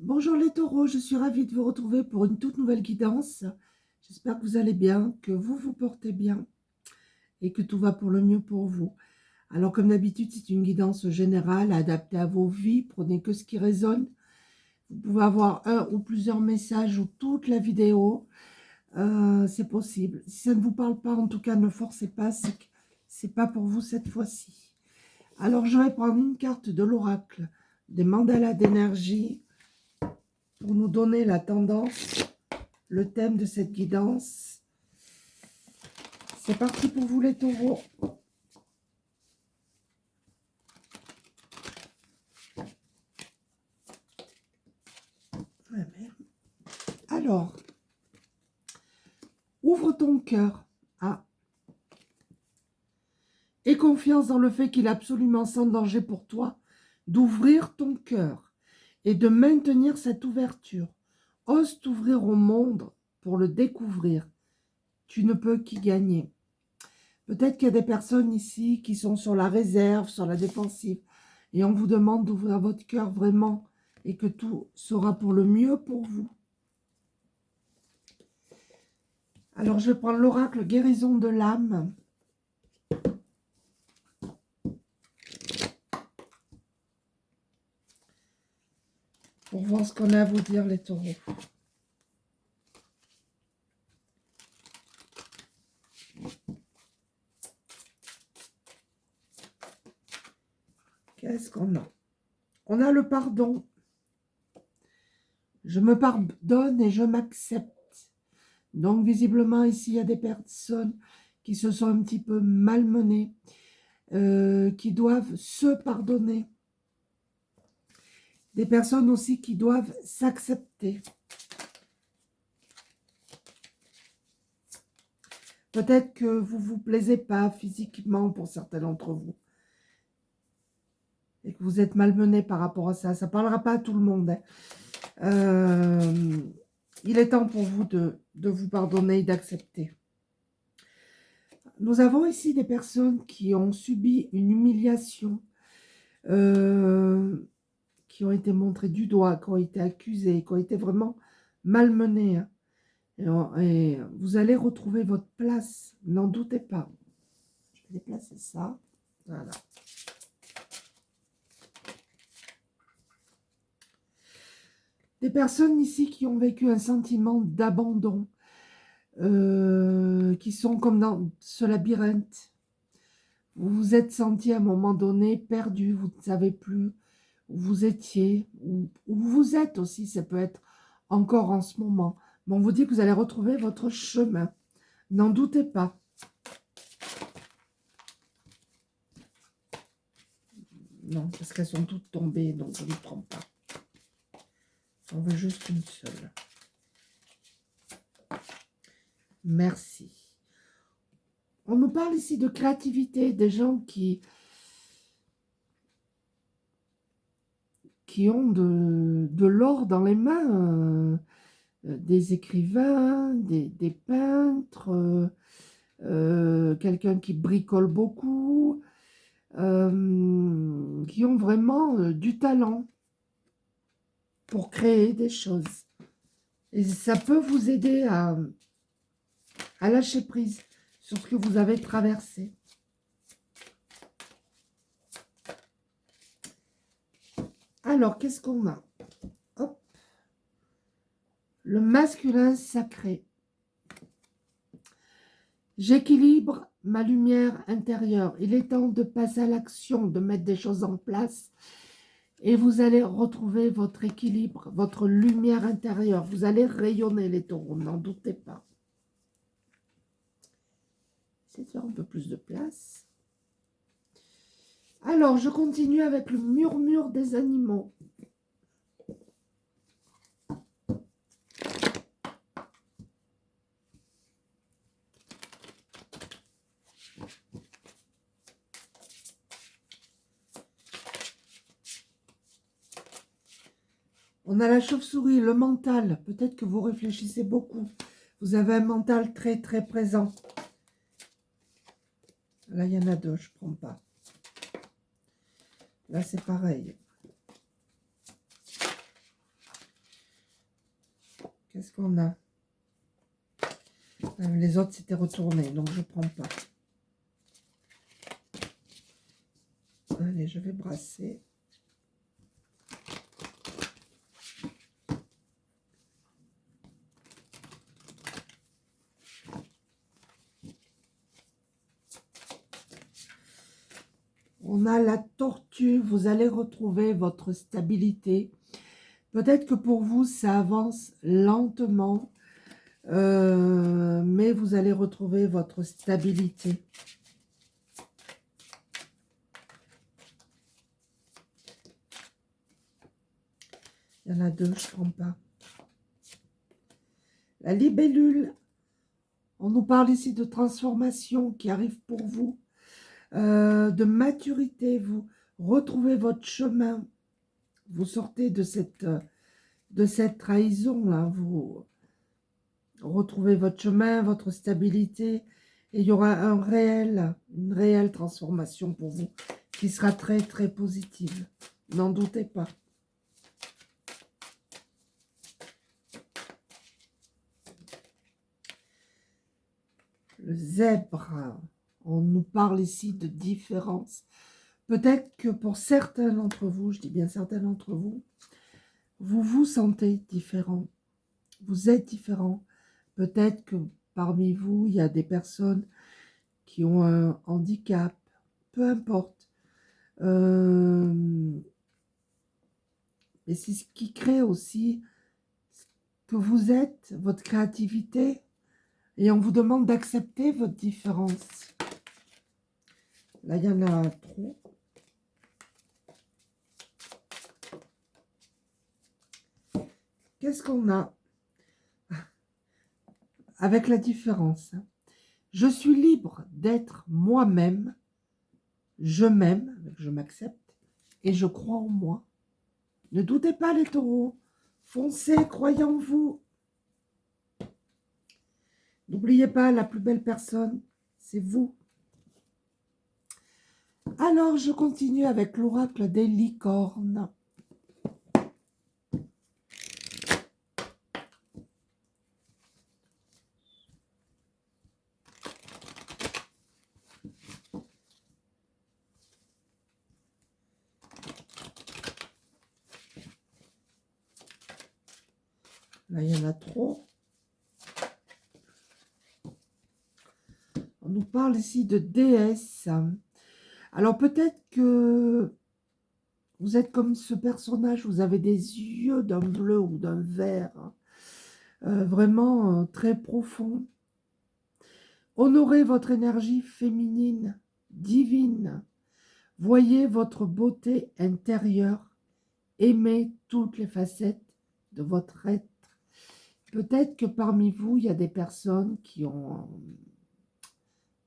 Bonjour les taureaux, je suis ravie de vous retrouver pour une toute nouvelle guidance. J'espère que vous allez bien, que vous vous portez bien et que tout va pour le mieux pour vous. Alors comme d'habitude, c'est une guidance générale adaptée à vos vies. Prenez que ce qui résonne. Vous pouvez avoir un ou plusieurs messages ou toute la vidéo. C'est possible. Si ça ne vous parle pas, en tout cas, ne forcez pas. C'est pas pour vous cette fois-ci. Alors je vais prendre une carte de l'oracle, des mandalas d'énergie, pour nous donner la tendance, le thème de cette guidance. C'est parti pour vous les taureaux. Alors, ouvre ton cœur. Ah. Aie confiance dans le fait qu'il est absolument sans danger pour toi d'ouvrir ton cœur et de maintenir cette ouverture. Ose t'ouvrir au monde pour le découvrir. Tu ne peux qu'y gagner. Peut-être qu'il y a des personnes ici qui sont sur la réserve, sur la défensive, et on vous demande d'ouvrir votre cœur vraiment et que tout sera pour le mieux pour vous. Alors, je vais prendre l'oracle guérison de l'âme. Pour voir ce qu'on a à vous dire, les taureaux. Qu'est-ce qu'on a? On a le pardon. Je me pardonne et je m'accepte. Donc, visiblement, ici, il y a des personnes qui se sont un petit peu malmenées, qui doivent se pardonner. Des personnes aussi qui doivent s'accepter. Peut-être que vous ne vous plaisez pas physiquement pour certains d'entre vous. Et que vous êtes malmené par rapport à ça. Ça ne parlera pas à tout le monde. Il est temps pour vous de vous pardonner et d'accepter. Nous avons ici des personnes qui ont subi une humiliation, qui ont été montrées du doigt, qui ont été accusées, qui ont été vraiment malmenées. Et vous allez retrouver votre place, n'en doutez pas. Je vais déplacer ça. Voilà. Des personnes ici qui ont vécu un sentiment d'abandon, qui sont comme dans ce labyrinthe. Vous vous êtes senti à un moment donné perdu, vous ne savez plus où vous étiez, où vous êtes aussi, ça peut être encore en ce moment. Mais on vous dit que vous allez retrouver votre chemin. N'en doutez pas. Non, parce qu'elles sont toutes tombées, donc je ne prends pas. On veut juste une seule. Merci. On nous parle ici de créativité, des gens qui ont de l'or dans les mains, des écrivains, des peintres, quelqu'un qui bricole beaucoup, qui ont vraiment du talent pour créer des choses. Et ça peut vous aider à lâcher prise sur ce que vous avez traversé. Alors, qu'est-ce qu'on a? Hop. Le masculin sacré. J'équilibre ma lumière intérieure. Il est temps de passer à l'action, de mettre des choses en place. Et vous allez retrouver votre équilibre, votre lumière intérieure. Vous allez rayonner les taureaux, n'en doutez pas. Essayez de faire un peu plus de place. Alors, je continue avec le murmure des animaux. On a la chauve-souris, le mental. Peut-être que vous réfléchissez beaucoup. Vous avez un mental très, très présent. Là, il y en a deux, je ne prends pas. Là, c'est pareil. Qu'est-ce qu'on a? Les autres s'étaient retournés, donc je prends pas. Allez, je vais brasser. On a la tortue, vous allez retrouver votre stabilité. Peut-être que pour vous, ça avance lentement, mais vous allez retrouver votre stabilité. Il y en a deux, je ne prends pas. La libellule, on nous parle ici de transformation qui arrive pour vous, de maturité, vous retrouvez votre chemin, vous sortez de cette trahison-là, vous retrouvez votre chemin, votre stabilité, et il y aura une réelle transformation pour vous qui sera très très positive. N'en doutez pas. Le zèbre, on nous parle ici de différence. Peut-être que pour certains d'entre vous, je dis bien certains d'entre vous, vous vous sentez différent. Vous êtes différent. Peut-être que parmi vous, il y a des personnes qui ont un handicap. Peu importe. Mais c'est ce qui crée aussi que vous êtes, votre créativité. Et on vous demande d'accepter votre différence. Là, il y en a trop. Qu'est-ce qu'on a avec la différence? Je suis libre d'être moi-même. Je m'aime, je m'accepte. Et je crois en moi. Ne doutez pas les taureaux. Foncez, croyez en vous. N'oubliez pas, la plus belle personne, c'est vous. Alors, je continue avec l'oracle des licornes. Là, il y en a trop. On nous parle ici de déesse. Alors, peut-être que vous êtes comme ce personnage, vous avez des yeux d'un bleu ou d'un vert, vraiment très profond. Honorez votre énergie féminine, divine. Voyez votre beauté intérieure. Aimez toutes les facettes de votre être. Peut-être que parmi vous, il y a des personnes qui ont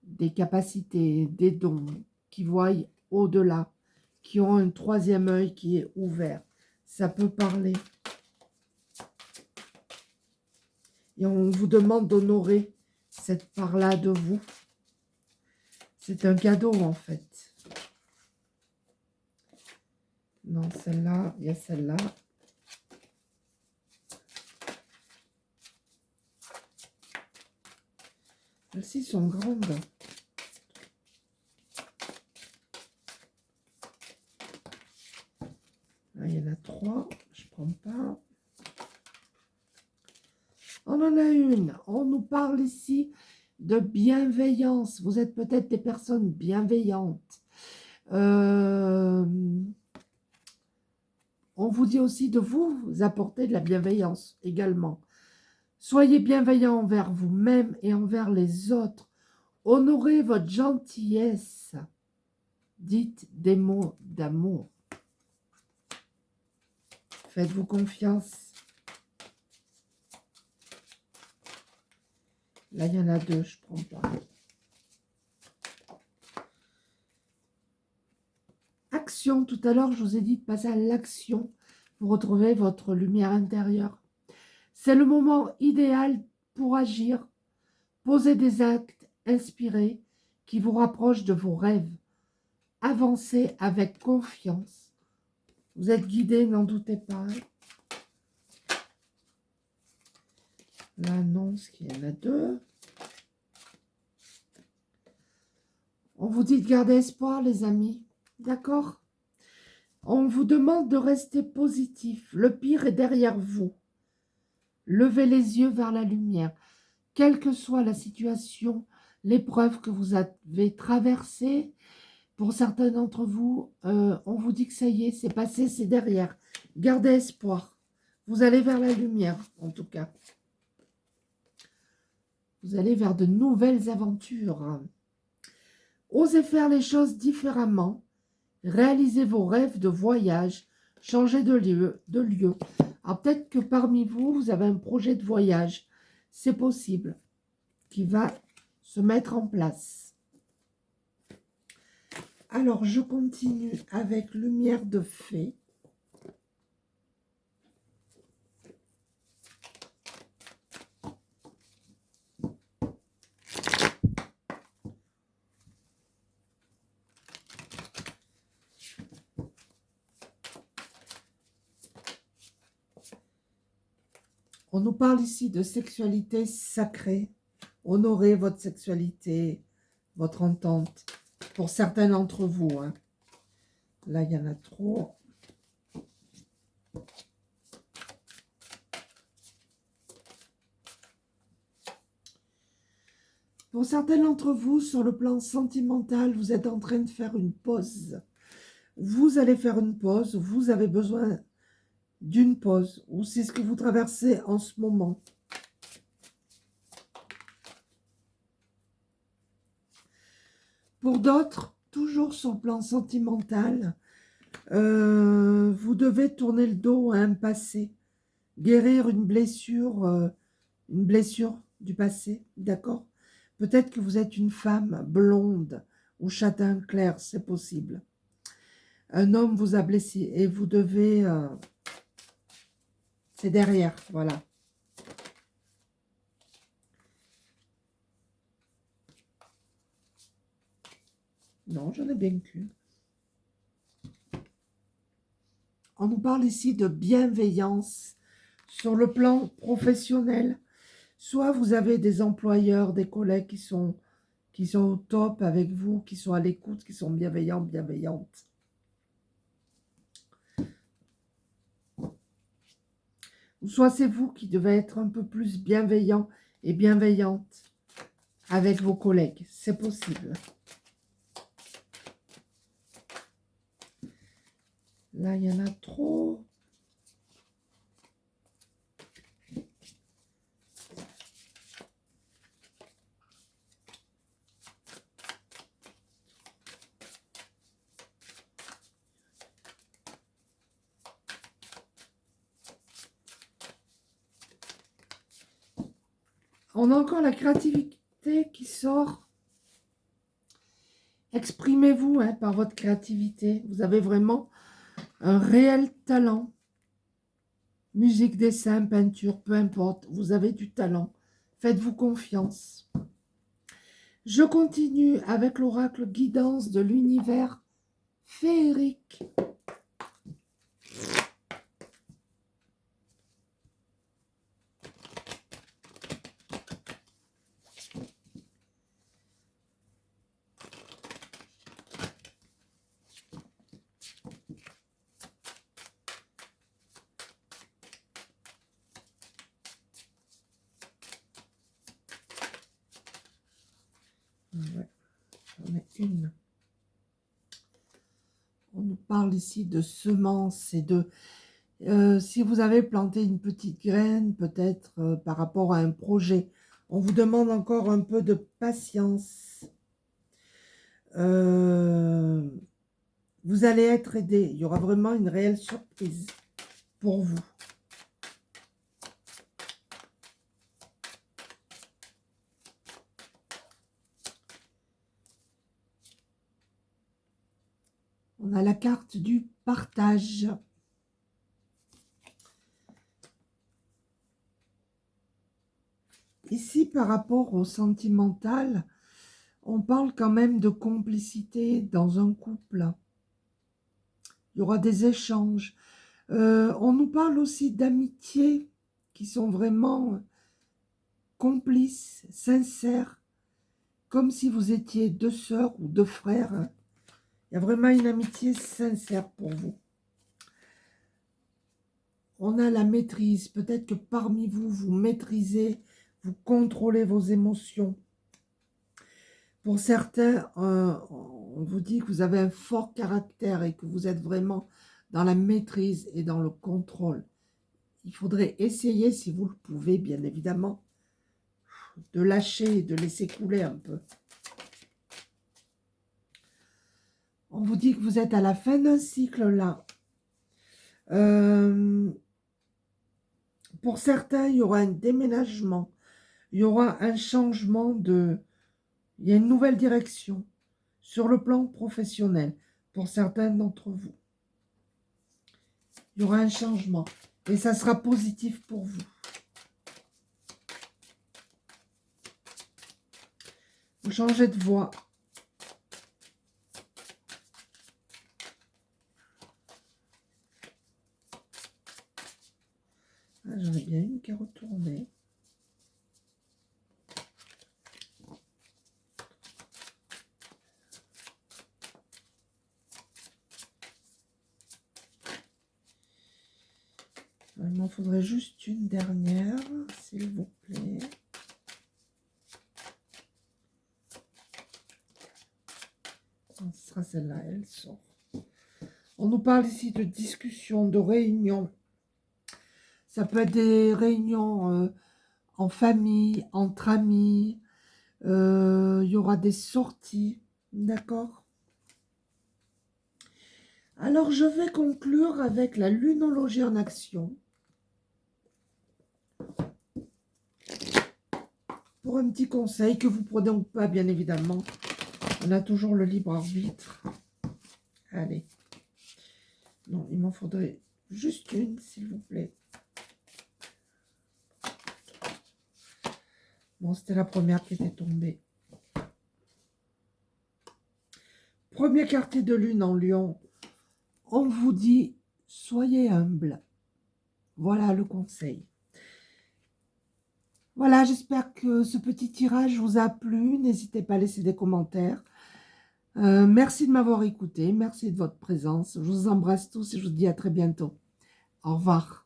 des capacités, des dons, qui voient au-delà, qui ont un troisième œil qui est ouvert. Ça peut parler. Et on vous demande d'honorer cette part-là de vous. C'est un cadeau, en fait. Non, celle-là, il y a celle-là. Celles-ci sont grandes. Là, il y en a trois. Je ne prends pas. On en a une. On nous parle ici de bienveillance. Vous êtes peut-être des personnes bienveillantes. On vous dit aussi de vous apporter de la bienveillance également. Soyez bienveillant envers vous-même et envers les autres. Honorez votre gentillesse. Dites des mots d'amour. Faites-vous confiance. Là, il y en a deux, je ne prends pas. Action, tout à l'heure, je vous ai dit de passer à l'action pour retrouver votre lumière intérieure. C'est le moment idéal pour agir, poser des actes inspirés qui vous rapprochent de vos rêves. Avancez avec confiance. Vous êtes guidé, n'en doutez pas. l'annonce qu'il y en a deux. On vous dit de garder espoir, les amis. D'accord? On vous demande de rester positif. Le pire est derrière vous. Levez les yeux vers la lumière. Quelle que soit la situation, l'épreuve que vous avez traversée, pour certains d'entre vous, on vous dit que ça y est, c'est passé, c'est derrière. Gardez espoir. Vous allez vers la lumière, en tout cas. Vous allez vers de nouvelles aventures. Osez faire les choses différemment. Réalisez vos rêves de voyage. Changez de lieu. Alors peut-être que parmi vous, vous avez un projet de voyage. C'est possible qui va se mettre en place. Alors, je continue avec Lumière de Fée. On nous parle ici de sexualité sacrée. Honorez votre sexualité, votre entente. Pour certains d'entre vous. Hein. Là, il y en a trop. Pour certains d'entre vous, sur le plan sentimental, vous êtes en train de faire une pause. Vous allez faire une pause. Vous avez besoin d'une pause. Ou c'est ce que vous traversez en ce moment. Pour d'autres, toujours sur le plan sentimental, vous devez tourner le dos à un passé, guérir une blessure du passé, d'accord? Peut-être que vous êtes une femme blonde ou châtain clair, c'est possible. Un homme vous a blessé et vous devez... c'est derrière, voilà. Non, j'en ai bien qu'une. On nous parle ici de bienveillance sur le plan professionnel. Soit vous avez des employeurs, des collègues qui sont au top avec vous, qui sont à l'écoute, qui sont bienveillants, bienveillantes. Ou soit c'est vous qui devez être un peu plus bienveillant et bienveillante avec vos collègues. C'est possible. Là, il y en a trop. On a encore la créativité qui sort. Exprimez-vous hein, par votre créativité. Vous avez vraiment un réel talent. Musique, dessin, peinture, peu importe. Vous avez du talent. Faites-vous confiance. Je continue avec l'oracle guidance de l'univers féerique. Ouais, j'en ai une. On nous parle ici de semences et de... si vous avez planté une petite graine, peut-être par rapport à un projet, on vous demande encore un peu de patience. Vous allez être aidé. Il y aura vraiment une réelle surprise pour vous. On a la carte du partage. Ici, par rapport au sentimental, on parle quand même de complicité dans un couple. Il y aura des échanges. On nous parle aussi d'amitié qui sont vraiment complice, sincère, comme si vous étiez deux sœurs ou deux frères. Hein. Il y a vraiment une amitié sincère pour vous. On a la maîtrise. Peut-être que parmi vous, vous maîtrisez, vous contrôlez vos émotions. Pour certains, on vous dit que vous avez un fort caractère et que vous êtes vraiment dans la maîtrise et dans le contrôle. Il faudrait essayer, si vous le pouvez, bien évidemment, de lâcher et de laisser couler un peu. On vous dit que vous êtes à la fin d'un cycle là. Pour certains, il y aura un déménagement. Il y aura un changement de... Il y a une nouvelle direction sur le plan professionnel pour certains d'entre vous. Il y aura un changement et ça sera positif pour vous. Vous changez de voie. Ah, j'en ai bien une qui est retournée. Il m'en faudrait juste une dernière, s'il vous plaît. Ce sera celle-là, elle sort. On nous parle ici de discussions, de réunions. Ça peut être des réunions en famille, entre amis. Il y aura des sorties, d'accord? Alors, je vais conclure avec la lunologie en action. Pour un petit conseil que vous prenez ou pas, bien évidemment. On a toujours le libre arbitre. Allez. Non, il m'en faudrait juste une, s'il vous plaît. Bon, c'était la première qui était tombée. Premier quartier de lune en Lion. On vous dit, soyez humble. Voilà le conseil. Voilà, j'espère que ce petit tirage vous a plu. N'hésitez pas à laisser des commentaires. Merci de m'avoir écouté. Merci de votre présence. Je vous embrasse tous et je vous dis à très bientôt. Au revoir.